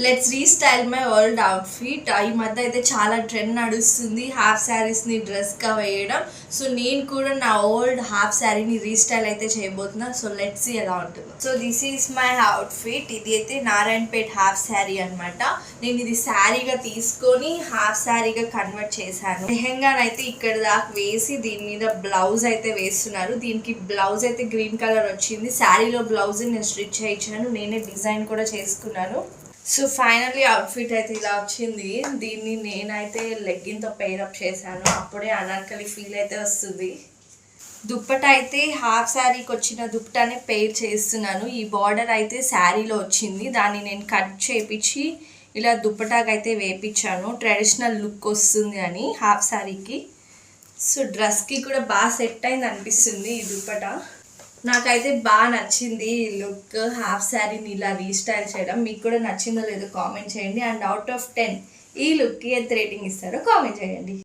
Let's restyle my old outfit. ఈ మధ్య అయితే చాలా ట్రెండ్ నడుస్తుంది హాఫ్ శారీస్ని డ్రెస్గా వేయడం. సో నేను కూడా నా ఓల్డ్ హాఫ్ శారీని రీస్టైల్ అయితే చేయబోతున్నా. సో లెట్స్ సీ ఎలా ఉంటుందో. So this is my outfit. ఇది అయితే నారాయణపేట్ హాఫ్ శారీ అనమాట. నేను ఇది శారీగా తీసుకొని హాఫ్ శారీగా కన్వర్ట్ చేశాను. లెహెంగానైతే ఇక్కడ దాకా వేసి దీని మీద బ్లౌజ్ అయితే వేస్తున్నారు. దీనికి బ్లౌజ్ అయితే గ్రీన్ కలర్ వచ్చింది. శారీలో బ్లౌజ్ నేను స్టిచ్ చేయించాను, నేనే డిజైన్ కూడా చేసుకున్నాను. సో ఫైనల్లీ అవుట్ఫిట్ అయితే ఇలా వచ్చింది. దీన్ని నేనైతే లెగ్గిన్తో పెయిరప్ చేశాను. అప్పుడే అనార్కలి ఫీల్ అయితే వస్తుంది. దుప్పట అయితే హాఫ్ శారీకి వచ్చిన దుప్పటానే పెయిర్ చేస్తున్నాను. ఈ బార్డర్ అయితే శారీలో వచ్చింది, దాన్ని నేను కట్ చేపించి ఇలా దుప్పటాకి అయితే వేపించాను. ట్రెడిషనల్ లుక్ వస్తుంది అని హాఫ్ శారీకి. సో డ్రెస్కి కూడా బాగా సెట్ అయింది అనిపిస్తుంది ఈ దుప్పట. నాకైతే బాగా నచ్చింది ఈ లుక్, హాఫ్ శారీని ఇలా రీస్టైల్ చేయడం. మీకు కూడా నచ్చిందో లేదో కామెంట్ చేయండి. అండ్ అవుట్ ఆఫ్ 10 ఈ లుక్కి ఎంత రేటింగ్ ఇస్తారో కామెంట్ చేయండి.